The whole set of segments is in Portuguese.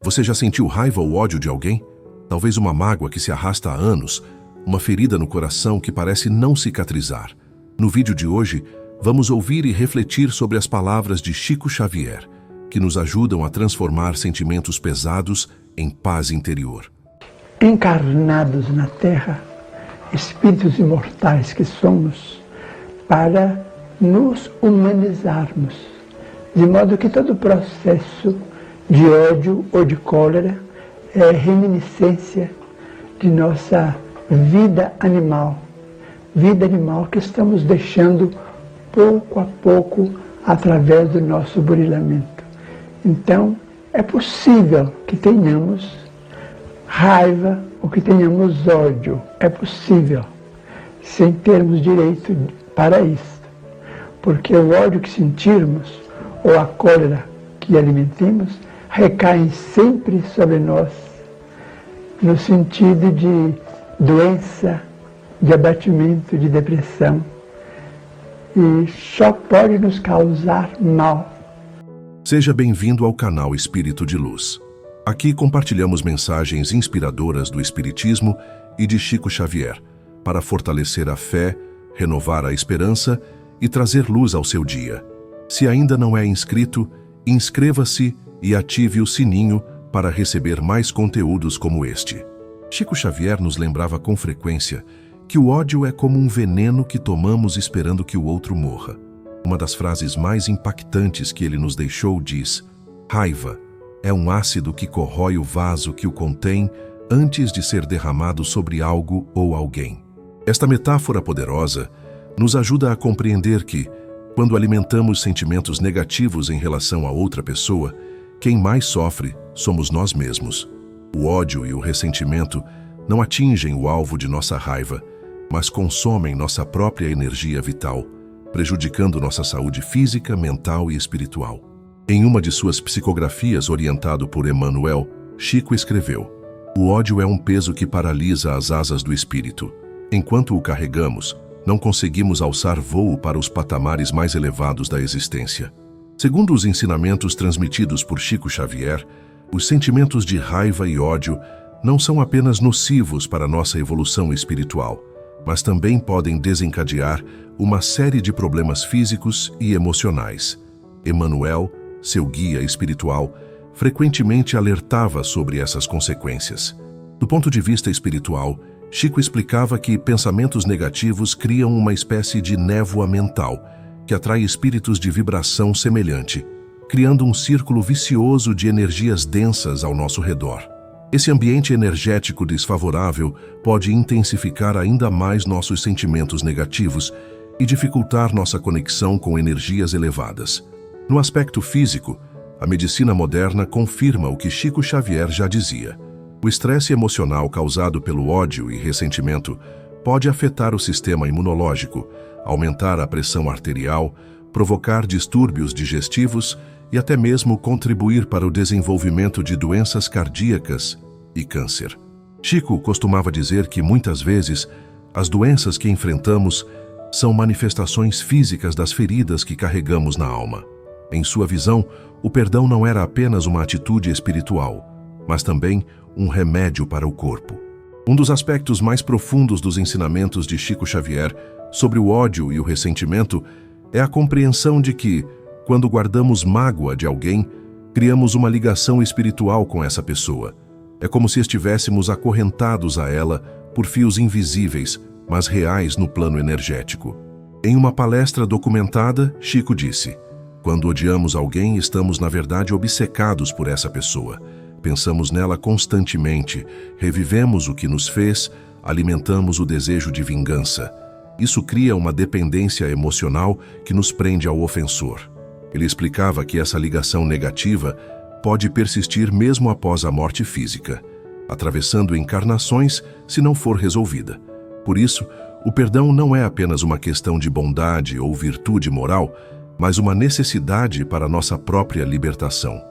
Você já sentiu raiva ou ódio de alguém? Talvez uma mágoa que se arrasta há anos, uma ferida no coração que parece não cicatrizar. No vídeo de hoje, vamos ouvir e refletir sobre as palavras de Chico Xavier, que nos ajudam a transformar sentimentos pesados em paz interior. Encarnados na Terra, espíritos imortais que somos, para nos humanizarmos, de modo que todo processo de ódio ou de cólera é reminiscência de nossa vida animal que estamos deixando pouco a pouco através do nosso burilamento. Então, é possível que tenhamos raiva ou que tenhamos ódio. É possível, sem termos direito para isso. Porque o ódio que sentirmos ou a cólera que alimentemos recaem sempre sobre nós, no sentido de doença, de abatimento, de depressão, e só pode nos causar mal. Seja bem-vindo ao canal Espírito de Luz. Aqui compartilhamos mensagens inspiradoras do Espiritismo e de Chico Xavier, para fortalecer a fé, renovar a esperança e trazer luz ao seu dia. Se ainda não é inscrito, inscreva-se e ative o sininho para receber mais conteúdos como este. Chico Xavier nos lembrava com frequência que o ódio é como um veneno que tomamos esperando que o outro morra. Uma das frases mais impactantes que ele nos deixou diz: raiva é um ácido que corrói o vaso que o contém antes de ser derramado sobre algo ou alguém. Esta metáfora poderosa nos ajuda a compreender que, quando alimentamos sentimentos negativos em relação a outra pessoa, quem mais sofre somos nós mesmos. O ódio e o ressentimento não atingem o alvo de nossa raiva, mas consomem nossa própria energia vital, prejudicando nossa saúde física, mental e espiritual. Em uma de suas psicografias, orientado por Emmanuel, Chico escreveu: o ódio é um peso que paralisa as asas do espírito. Enquanto o carregamos, não conseguimos alçar voo para os patamares mais elevados da existência. Segundo os ensinamentos transmitidos por Chico Xavier, os sentimentos de raiva e ódio não são apenas nocivos para nossa evolução espiritual, mas também podem desencadear uma série de problemas físicos e emocionais. Emmanuel, seu guia espiritual, frequentemente alertava sobre essas consequências. Do ponto de vista espiritual, Chico explicava que pensamentos negativos criam uma espécie de névoa mental, que atrai espíritos de vibração semelhante, criando um círculo vicioso de energias densas ao nosso redor. Esse ambiente energético desfavorável pode intensificar ainda mais nossos sentimentos negativos e dificultar nossa conexão com energias elevadas. No aspecto físico, a medicina moderna confirma o que Chico Xavier já dizia. O estresse emocional causado pelo ódio e ressentimento pode afetar o sistema imunológico, aumentar a pressão arterial, provocar distúrbios digestivos e até mesmo contribuir para o desenvolvimento de doenças cardíacas e câncer. Chico costumava dizer que, muitas vezes, as doenças que enfrentamos são manifestações físicas das feridas que carregamos na alma. Em sua visão, o perdão não era apenas uma atitude espiritual, mas também um remédio para o corpo. Um dos aspectos mais profundos dos ensinamentos de Chico Xavier sobre o ódio e o ressentimento é a compreensão de que, quando guardamos mágoa de alguém, criamos uma ligação espiritual com essa pessoa. É como se estivéssemos acorrentados a ela por fios invisíveis, mas reais no plano energético. Em uma palestra documentada, Chico disse: quando odiamos alguém, estamos na verdade obcecados por essa pessoa. Pensamos nela constantemente, revivemos o que nos fez, alimentamos o desejo de vingança. Isso cria uma dependência emocional que nos prende ao ofensor. Ele explicava que essa ligação negativa pode persistir mesmo após a morte física, atravessando encarnações se não for resolvida. Por isso, o perdão não é apenas uma questão de bondade ou virtude moral, mas uma necessidade para nossa própria libertação.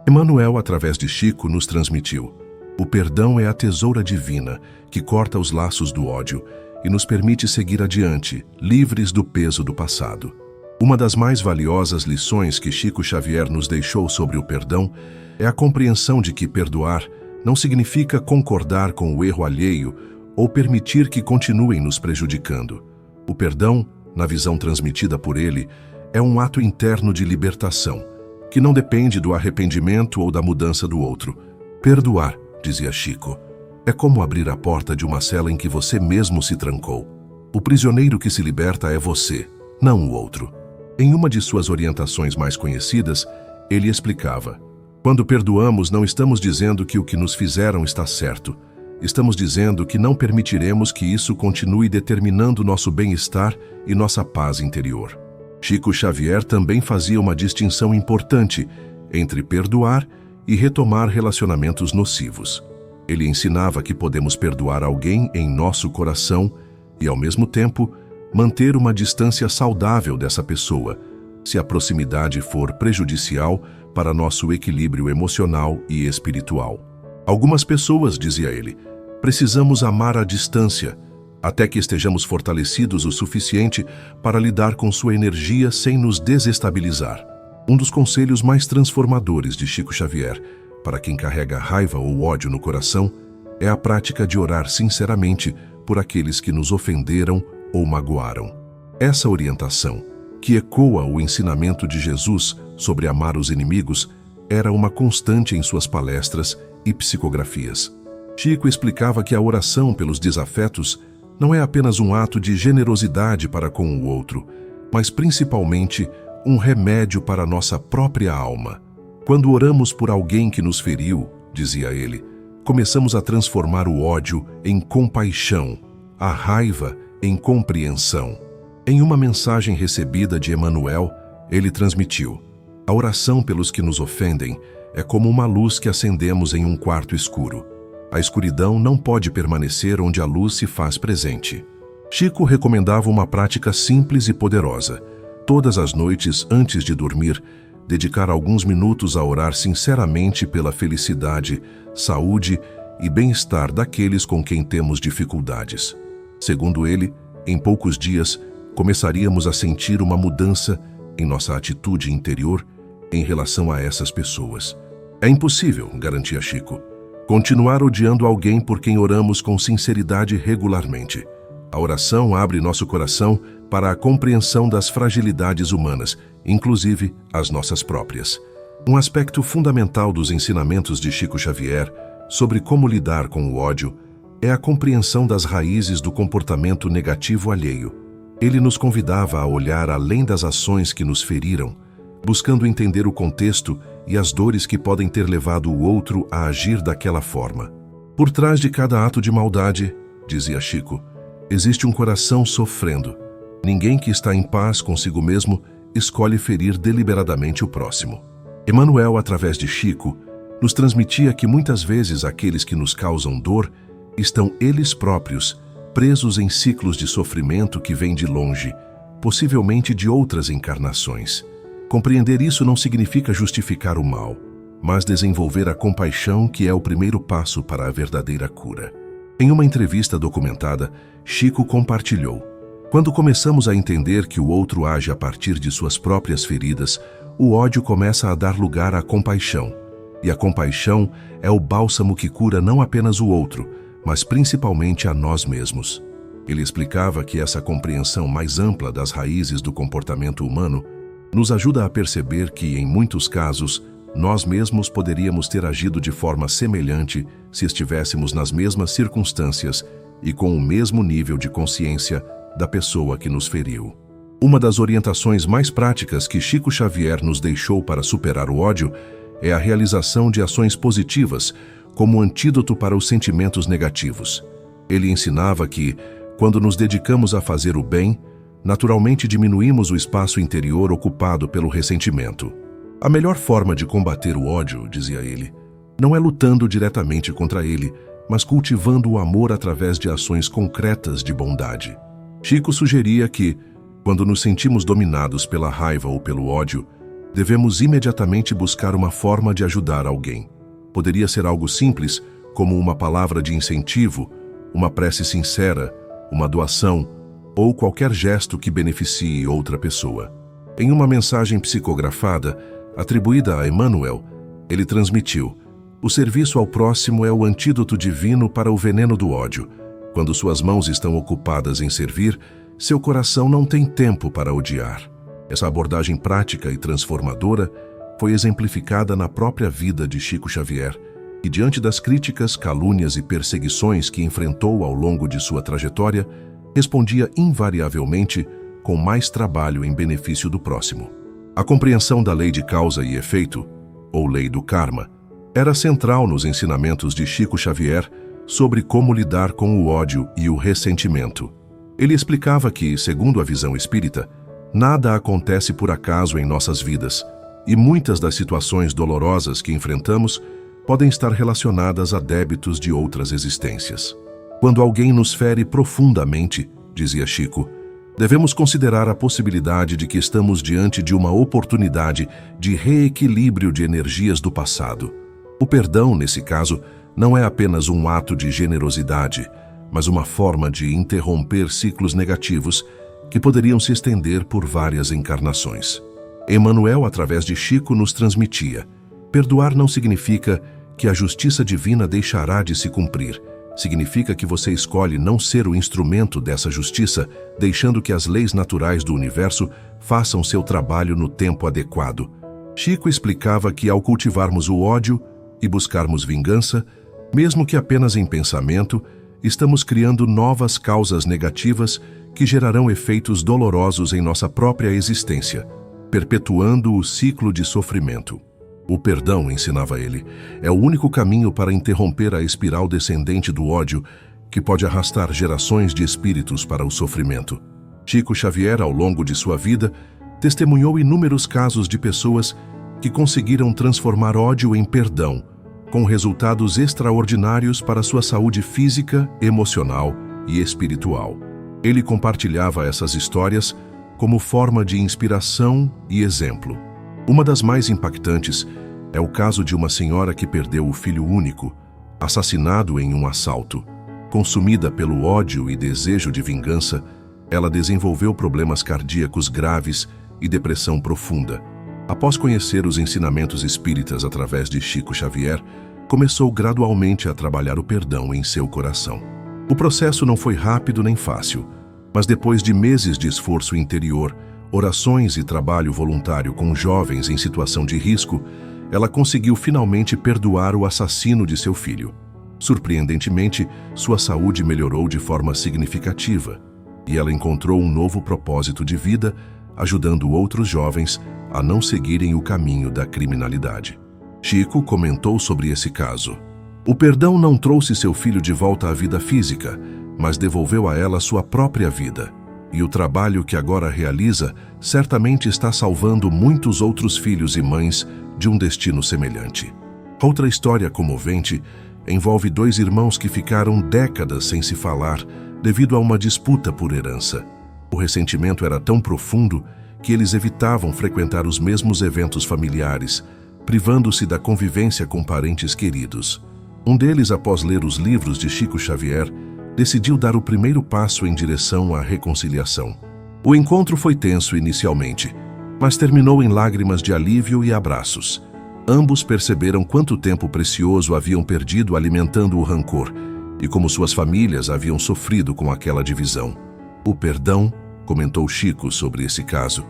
Emmanuel, através de Chico, nos transmitiu: o perdão é a tesoura divina que corta os laços do ódio e nos permite seguir adiante, livres do peso do passado. Uma das mais valiosas lições que Chico Xavier nos deixou sobre o perdão é a compreensão de que perdoar não significa concordar com o erro alheio ou permitir que continuem nos prejudicando. O perdão, na visão transmitida por ele, é um ato interno de libertação, que não depende do arrependimento ou da mudança do outro. Perdoar, dizia Chico, é como abrir a porta de uma cela em que você mesmo se trancou. O prisioneiro que se liberta é você, não o outro. Em uma de suas orientações mais conhecidas, ele explicava: quando perdoamos, não estamos dizendo que o que nos fizeram está certo. Estamos dizendo que não permitiremos que isso continue determinando nosso bem-estar e nossa paz interior. Chico Xavier também fazia uma distinção importante entre perdoar e retomar relacionamentos nocivos. Ele ensinava que podemos perdoar alguém em nosso coração e, ao mesmo tempo, manter uma distância saudável dessa pessoa, se a proximidade for prejudicial para nosso equilíbrio emocional e espiritual. Algumas pessoas, dizia ele, precisamos amar à distância, até que estejamos fortalecidos o suficiente para lidar com sua energia sem nos desestabilizar. Um dos conselhos mais transformadores de Chico Xavier, para quem carrega raiva ou ódio no coração, é a prática de orar sinceramente por aqueles que nos ofenderam ou magoaram. Essa orientação, que ecoa o ensinamento de Jesus sobre amar os inimigos, era uma constante em suas palestras e psicografias. Chico explicava que a oração pelos desafetos não é apenas um ato de generosidade para com o outro, mas principalmente um remédio para nossa própria alma. Quando oramos por alguém que nos feriu, dizia ele, começamos a transformar o ódio em compaixão, a raiva em compreensão. Em uma mensagem recebida de Emmanuel, ele transmitiu: a oração pelos que nos ofendem é como uma luz que acendemos em um quarto escuro. A escuridão não pode permanecer onde a luz se faz presente. Chico recomendava uma prática simples e poderosa. Todas as noites, antes de dormir, dedicar alguns minutos a orar sinceramente pela felicidade, saúde e bem-estar daqueles com quem temos dificuldades. Segundo ele, em poucos dias, começaríamos a sentir uma mudança em nossa atitude interior em relação a essas pessoas. É impossível, garantia Chico, continuar odiando alguém por quem oramos com sinceridade regularmente. A oração abre nosso coração para a compreensão das fragilidades humanas, inclusive as nossas próprias. Um aspecto fundamental dos ensinamentos de Chico Xavier sobre como lidar com o ódio é a compreensão das raízes do comportamento negativo alheio. Ele nos convidava a olhar além das ações que nos feriram, buscando entender o contexto e as dores que podem ter levado o outro a agir daquela forma. Por trás de cada ato de maldade, dizia Chico, existe um coração sofrendo. Ninguém que está em paz consigo mesmo escolhe ferir deliberadamente o próximo. Emmanuel, através de Chico, nos transmitia que muitas vezes aqueles que nos causam dor estão eles próprios presos em ciclos de sofrimento que vêm de longe, possivelmente de outras encarnações. Compreender isso não significa justificar o mal, mas desenvolver a compaixão, que é o primeiro passo para a verdadeira cura. Em uma entrevista documentada, Chico compartilhou: quando começamos a entender que o outro age a partir de suas próprias feridas, o ódio começa a dar lugar à compaixão. E a compaixão é o bálsamo que cura não apenas o outro, mas principalmente a nós mesmos. Ele explicava que essa compreensão mais ampla das raízes do comportamento humano nos ajuda a perceber que, em muitos casos, nós mesmos poderíamos ter agido de forma semelhante se estivéssemos nas mesmas circunstâncias e com o mesmo nível de consciência da pessoa que nos feriu. Uma das orientações mais práticas que Chico Xavier nos deixou para superar o ódio é a realização de ações positivas como antídoto para os sentimentos negativos. Ele ensinava que, quando nos dedicamos a fazer o bem, naturalmente diminuímos o espaço interior ocupado pelo ressentimento. A melhor forma de combater o ódio, dizia ele, não é lutando diretamente contra ele, mas cultivando o amor através de ações concretas de bondade. Chico sugeria que, quando nos sentimos dominados pela raiva ou pelo ódio, devemos imediatamente buscar uma forma de ajudar alguém. Poderia ser algo simples, como uma palavra de incentivo, uma prece sincera, uma doação, ou qualquer gesto que beneficie outra pessoa. Em uma mensagem psicografada, atribuída a Emmanuel, Ele transmitiu: o serviço ao próximo é o antídoto divino para o veneno do ódio. Quando suas mãos estão ocupadas em servir, seu coração não tem tempo para odiar. Essa abordagem prática e transformadora foi exemplificada na própria vida de Chico Xavier, que, diante das críticas, calúnias e perseguições que enfrentou ao longo de sua trajetória, respondia invariavelmente com mais trabalho em benefício do próximo. A compreensão da lei de causa e efeito, ou lei do karma, era central nos ensinamentos de Chico Xavier sobre como lidar com o ódio e o ressentimento. Ele explicava que, segundo a visão espírita, nada acontece por acaso em nossas vidas, e muitas das situações dolorosas que enfrentamos podem estar relacionadas a débitos de outras existências. Quando alguém nos fere profundamente, dizia Chico, devemos considerar a possibilidade de que estamos diante de uma oportunidade de reequilíbrio de energias do passado. O perdão, nesse caso, não é apenas um ato de generosidade, mas uma forma de interromper ciclos negativos que poderiam se estender por várias encarnações. Emmanuel, através de Chico, nos transmitia: perdoar não significa que a justiça divina deixará de se cumprir. Significa que você escolhe não ser o instrumento dessa justiça, deixando que as leis naturais do universo façam seu trabalho no tempo adequado. Chico explicava que, ao cultivarmos o ódio e buscarmos vingança, mesmo que apenas em pensamento, estamos criando novas causas negativas que gerarão efeitos dolorosos em nossa própria existência, perpetuando o ciclo de sofrimento. O perdão, ensinava ele, é o único caminho para interromper a espiral descendente do ódio que pode arrastar gerações de espíritos para o sofrimento. Chico Xavier, ao longo de sua vida, testemunhou inúmeros casos de pessoas que conseguiram transformar ódio em perdão, com resultados extraordinários para sua saúde física, emocional e espiritual. Ele compartilhava essas histórias como forma de inspiração e exemplo. Uma das mais impactantes é o caso de uma senhora que perdeu o filho único, assassinado em um assalto. Consumida pelo ódio e desejo de vingança, ela desenvolveu problemas cardíacos graves e depressão profunda. Após conhecer os ensinamentos espíritas através de Chico Xavier, começou gradualmente a trabalhar o perdão em seu coração. O processo não foi rápido nem fácil, mas depois de meses de esforço interior, orações e trabalho voluntário com jovens em situação de risco, ela conseguiu finalmente perdoar o assassino de seu filho. Surpreendentemente, sua saúde melhorou de forma significativa e ela encontrou um novo propósito de vida, ajudando outros jovens a não seguirem o caminho da criminalidade. Chico comentou sobre esse caso. O perdão não trouxe seu filho de volta à vida física, mas devolveu a ela sua própria vida. E o trabalho que agora realiza certamente está salvando muitos outros filhos e mães de um destino semelhante. Outra história comovente envolve dois irmãos que ficaram décadas sem se falar devido a uma disputa por herança. O ressentimento era tão profundo que eles evitavam frequentar os mesmos eventos familiares, privando-se da convivência com parentes queridos. Um deles, após ler os livros de Chico Xavier, decidiu dar o primeiro passo em direção à reconciliação. O encontro foi tenso inicialmente, mas terminou em lágrimas de alívio e abraços. Ambos perceberam quanto tempo precioso haviam perdido alimentando o rancor e como suas famílias haviam sofrido com aquela divisão. O perdão, comentou Chico sobre esse caso,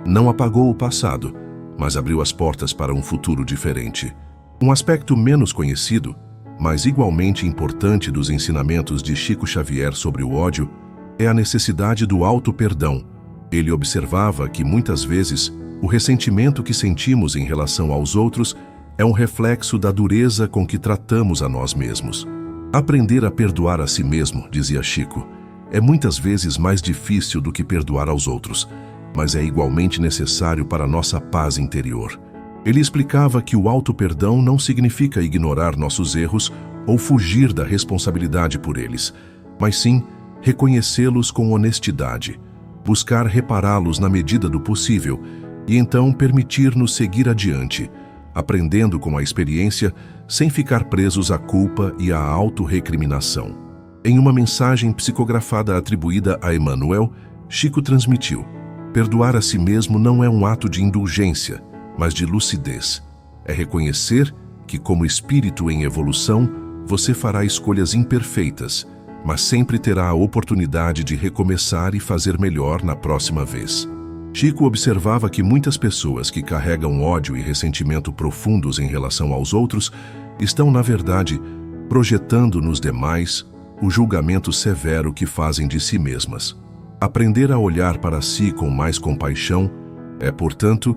não apagou o passado, mas abriu as portas para um futuro diferente. Um aspecto menos conhecido, mas igualmente importante dos ensinamentos de Chico Xavier sobre o ódio, é a necessidade do auto-perdão. Ele observava que, muitas vezes, o ressentimento que sentimos em relação aos outros é um reflexo da dureza com que tratamos a nós mesmos. Aprender a perdoar a si mesmo, dizia Chico, é muitas vezes mais difícil do que perdoar aos outros, mas é igualmente necessário para nossa paz interior. Ele explicava que o auto-perdão não significa ignorar nossos erros ou fugir da responsabilidade por eles, mas sim reconhecê-los com honestidade, buscar repará-los na medida do possível e então permitir-nos seguir adiante, aprendendo com a experiência sem ficar presos à culpa e à auto-recriminação. Em uma mensagem psicografada atribuída a Emmanuel, Chico transmitiu: perdoar a si mesmo não é um ato de indulgência, mas de lucidez. É reconhecer que, como espírito em evolução, você fará escolhas imperfeitas, mas sempre terá a oportunidade de recomeçar e fazer melhor na próxima vez. Chico observava que muitas pessoas que carregam ódio e ressentimento profundos em relação aos outros estão, na verdade, projetando nos demais o julgamento severo que fazem de si mesmas. Aprender a olhar para si com mais compaixão é, portanto,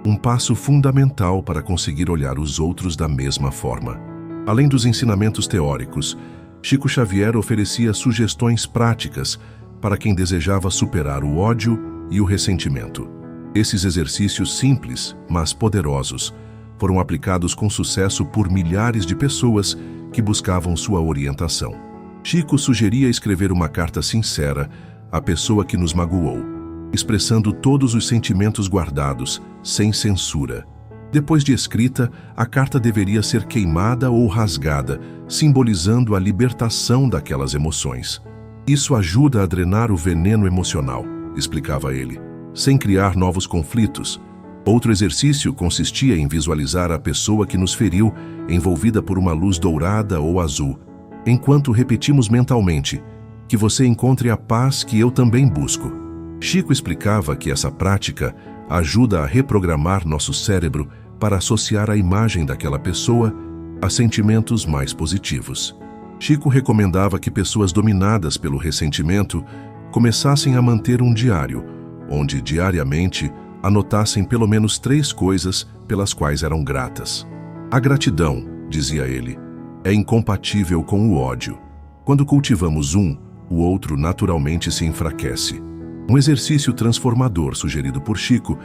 um passo fundamental para conseguir olhar os outros da mesma forma. Além dos ensinamentos teóricos, Chico Xavier oferecia sugestões práticas para quem desejava superar o ódio e o ressentimento. Esses exercícios simples, mas poderosos, foram aplicados com sucesso por milhares de pessoas que buscavam sua orientação. Chico sugeria escrever uma carta sincera à pessoa que nos magoou, expressando todos os sentimentos guardados, sem censura. Depois de escrita, a carta deveria ser queimada ou rasgada, simbolizando a libertação daquelas emoções. Isso ajuda a drenar o veneno emocional, explicava ele, sem criar novos conflitos. Outro exercício consistia em visualizar a pessoa que nos feriu envolvida por uma luz dourada ou azul, enquanto repetimos mentalmente: que você encontre a paz que eu também busco. Chico explicava que essa prática ajuda a reprogramar nosso cérebro para associar a imagem daquela pessoa a sentimentos mais positivos. Chico recomendava que pessoas dominadas pelo ressentimento começassem a manter um diário, onde diariamente anotassem pelo menos 3 coisas pelas quais eram gratas. A gratidão, dizia ele, é incompatível com o ódio. Quando cultivamos um, o outro naturalmente se enfraquece. Um exercício transformador sugerido por Chico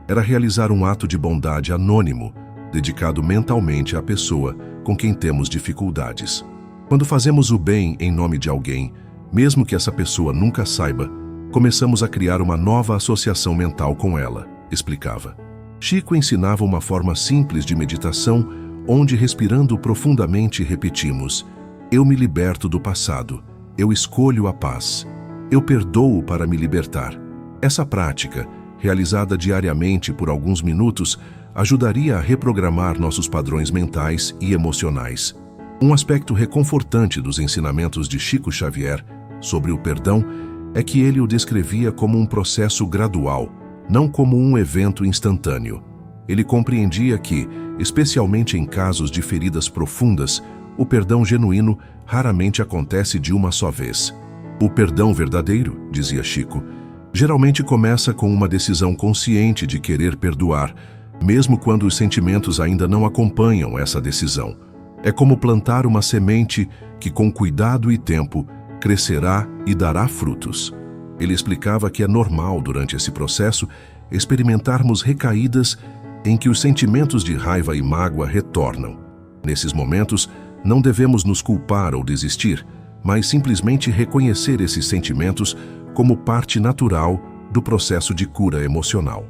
era realizar um ato de bondade anônimo, dedicado mentalmente à pessoa com quem temos dificuldades. Quando fazemos o bem em nome de alguém, mesmo que essa pessoa nunca saiba, começamos a criar uma nova associação mental com ela, explicava. Chico ensinava uma forma simples de meditação, onde, respirando profundamente, repetimos: eu me liberto do passado, eu escolho a paz, eu perdoo para me libertar. Essa prática, realizada diariamente por alguns minutos, ajudaria a reprogramar nossos padrões mentais e emocionais. Um aspecto reconfortante dos ensinamentos de Chico Xavier sobre o perdão é que ele o descrevia como um processo gradual, não como um evento instantâneo. Ele compreendia que, especialmente em casos de feridas profundas, o perdão genuíno raramente acontece de uma só vez. O perdão verdadeiro, dizia Chico, geralmente começa com uma decisão consciente de querer perdoar, mesmo quando os sentimentos ainda não acompanham essa decisão. É como plantar uma semente que, com cuidado e tempo, crescerá e dará frutos. Ele explicava que é normal, durante esse processo, experimentarmos recaídas em que os sentimentos de raiva e mágoa retornam. Nesses momentos, não devemos nos culpar ou desistir, mas simplesmente reconhecer esses sentimentos como parte natural do processo de cura emocional.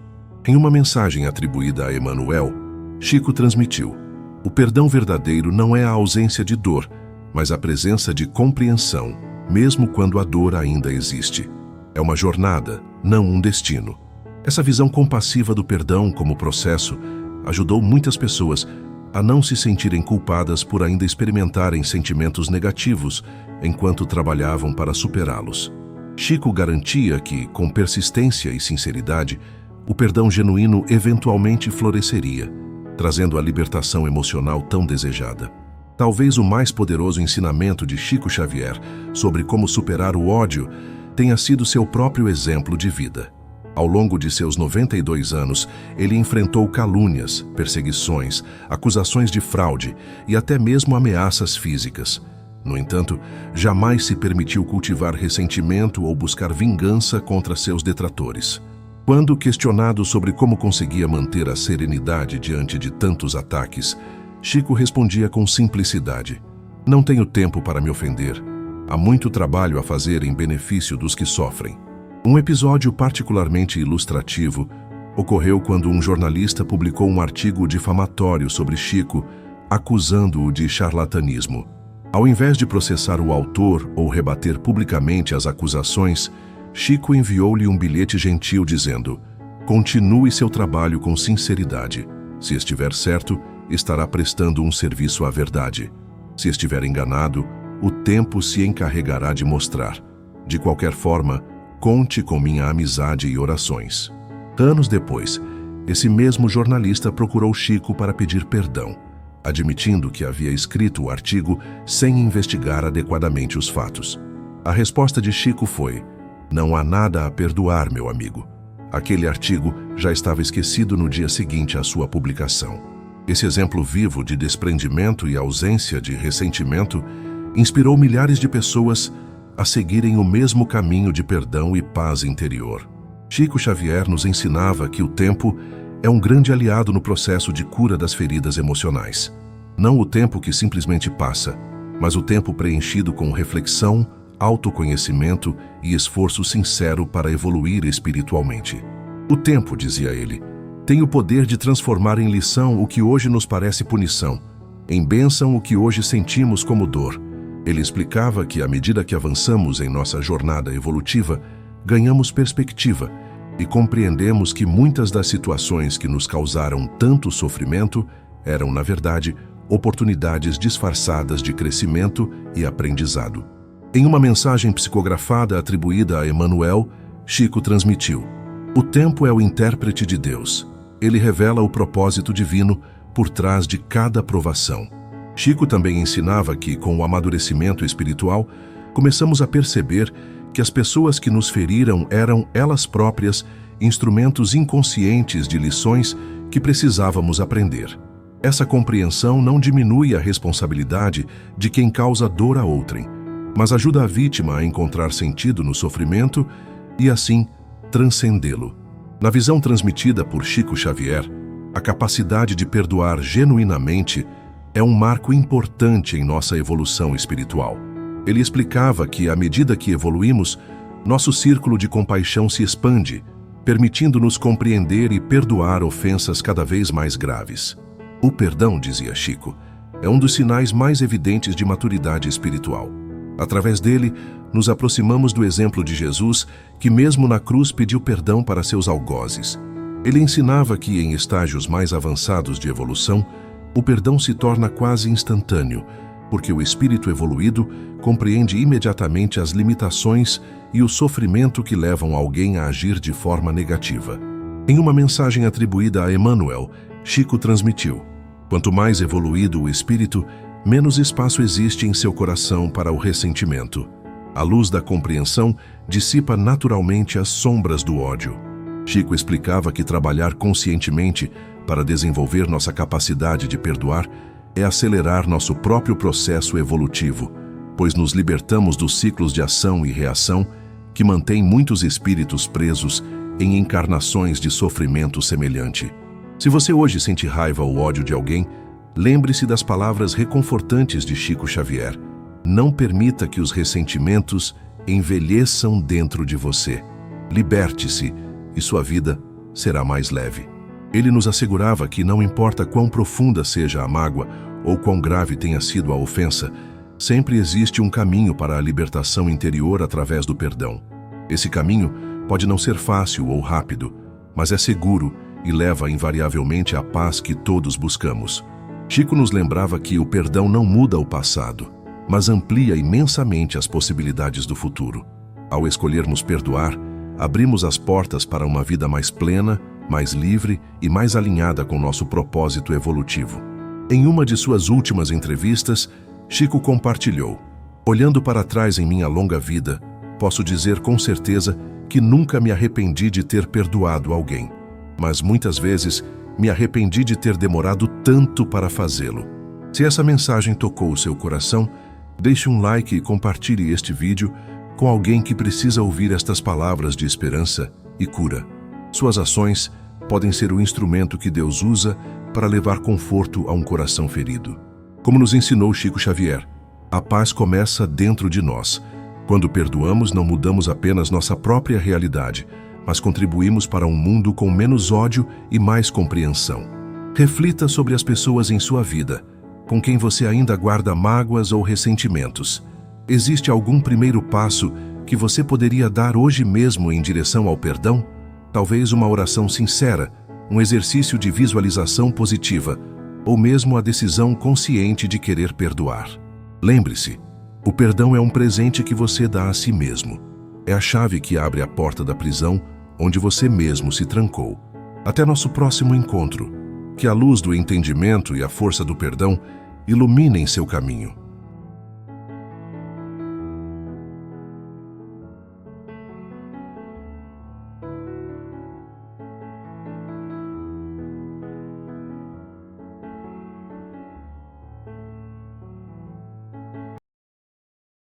Em uma mensagem atribuída a Emmanuel, Chico transmitiu: o perdão verdadeiro não é a ausência de dor, mas a presença de compreensão, mesmo quando a dor ainda existe. É uma jornada, não um destino. Essa visão compassiva do perdão como processo ajudou muitas pessoas a não se sentirem culpadas por ainda experimentarem sentimentos negativos enquanto trabalhavam para superá-los. Chico garantia que, com persistência e sinceridade, o perdão genuíno eventualmente floresceria, trazendo a libertação emocional tão desejada. Talvez o mais poderoso ensinamento de Chico Xavier sobre como superar o ódio tenha sido seu próprio exemplo de vida. Ao longo de seus 92 anos, ele enfrentou calúnias, perseguições, acusações de fraude e até mesmo ameaças físicas. No entanto, jamais se permitiu cultivar ressentimento ou buscar vingança contra seus detratores. Quando questionado sobre como conseguia manter a serenidade diante de tantos ataques, Chico respondia com simplicidade: não tenho tempo para me ofender. Há muito trabalho a fazer em benefício dos que sofrem. Um episódio particularmente ilustrativo ocorreu quando um jornalista publicou um artigo difamatório sobre Chico, acusando-o de charlatanismo. Ao invés de processar o autor ou rebater publicamente as acusações, Chico enviou-lhe um bilhete gentil dizendo: continue seu trabalho com sinceridade. Se estiver certo, estará prestando um serviço à verdade. Se estiver enganado, o tempo se encarregará de mostrar. De qualquer forma, conte com minha amizade e orações. Anos depois, esse mesmo jornalista procurou Chico para pedir perdão, admitindo que havia escrito o artigo sem investigar adequadamente os fatos. A resposta de Chico foi: "Não há nada a perdoar, meu amigo." Aquele artigo já estava esquecido no dia seguinte à sua publicação. Esse exemplo vivo de desprendimento e ausência de ressentimento inspirou milhares de pessoas a seguirem o mesmo caminho de perdão e paz interior. Chico Xavier nos ensinava que o tempo é um grande aliado no processo de cura das feridas emocionais. Não o tempo que simplesmente passa, mas o tempo preenchido com reflexão, autoconhecimento e esforço sincero para evoluir espiritualmente. O tempo, dizia ele, tem o poder de transformar em lição o que hoje nos parece punição, em bênção o que hoje sentimos como dor. Ele explicava que, à medida que avançamos em nossa jornada evolutiva, ganhamos perspectiva e compreendemos que muitas das situações que nos causaram tanto sofrimento eram, na verdade, oportunidades disfarçadas de crescimento e aprendizado. Em uma mensagem psicografada atribuída a Emmanuel, Chico transmitiu: "O tempo é o intérprete de Deus. Ele revela o propósito divino por trás de cada provação." Chico também ensinava que, com o amadurecimento espiritual, começamos a perceber que as pessoas que nos feriram eram, elas próprias, instrumentos inconscientes de lições que precisávamos aprender. Essa compreensão não diminui a responsabilidade de quem causa dor a outrem, mas ajuda a vítima a encontrar sentido no sofrimento e, assim, transcendê-lo. Na visão transmitida por Chico Xavier, a capacidade de perdoar genuinamente é um marco importante em nossa evolução espiritual. Ele explicava que, à medida que evoluímos, nosso círculo de compaixão se expande, permitindo-nos compreender e perdoar ofensas cada vez mais graves. O perdão, dizia Chico, é um dos sinais mais evidentes de maturidade espiritual. Através dele, nos aproximamos do exemplo de Jesus, que mesmo na cruz pediu perdão para seus algozes. Ele ensinava que, em estágios mais avançados de evolução, o perdão se torna quase instantâneo, porque o espírito evoluído compreende imediatamente as limitações e o sofrimento que levam alguém a agir de forma negativa. Em uma mensagem atribuída a Emmanuel, Chico transmitiu: "Quanto mais evoluído o espírito, menos espaço existe em seu coração para o ressentimento. A luz da compreensão dissipa naturalmente as sombras do ódio." Chico explicava que trabalhar conscientemente para desenvolver nossa capacidade de perdoar é acelerar nosso próprio processo evolutivo, pois nos libertamos dos ciclos de ação e reação que mantêm muitos espíritos presos em encarnações de sofrimento semelhante. Se você hoje sente raiva ou ódio de alguém, lembre-se das palavras reconfortantes de Chico Xavier: "Não permita que os ressentimentos envelheçam dentro de você. Liberte-se e sua vida será mais leve." Ele nos assegurava que não importa quão profunda seja a mágoa ou quão grave tenha sido a ofensa, sempre existe um caminho para a libertação interior através do perdão. Esse caminho pode não ser fácil ou rápido, mas é seguro e leva invariavelmente à paz que todos buscamos. Chico nos lembrava que o perdão não muda o passado, mas amplia imensamente as possibilidades do futuro. Ao escolhermos perdoar, abrimos as portas para uma vida mais plena, mais livre e mais alinhada com nosso propósito evolutivo. Em uma de suas últimas entrevistas, Chico compartilhou: "Olhando para trás em minha longa vida, posso dizer com certeza que nunca me arrependi de ter perdoado alguém, mas muitas vezes me arrependi de ter demorado tanto para fazê-lo." Se essa mensagem tocou o seu coração, deixe um like e compartilhe este vídeo com alguém que precisa ouvir estas palavras de esperança e cura. Suas ações podem ser o instrumento que Deus usa para levar conforto a um coração ferido. Como nos ensinou Chico Xavier, a paz começa dentro de nós. Quando perdoamos, não mudamos apenas nossa própria realidade, mas contribuímos para um mundo com menos ódio e mais compreensão. Reflita sobre as pessoas em sua vida, com quem você ainda guarda mágoas ou ressentimentos. Existe algum primeiro passo que você poderia dar hoje mesmo em direção ao perdão? Talvez uma oração sincera, um exercício de visualização positiva, ou mesmo a decisão consciente de querer perdoar. Lembre-se, o perdão é um presente que você dá a si mesmo. É a chave que abre a porta da prisão onde você mesmo se trancou. Até nosso próximo encontro. Que a luz do entendimento e a força do perdão iluminem seu caminho.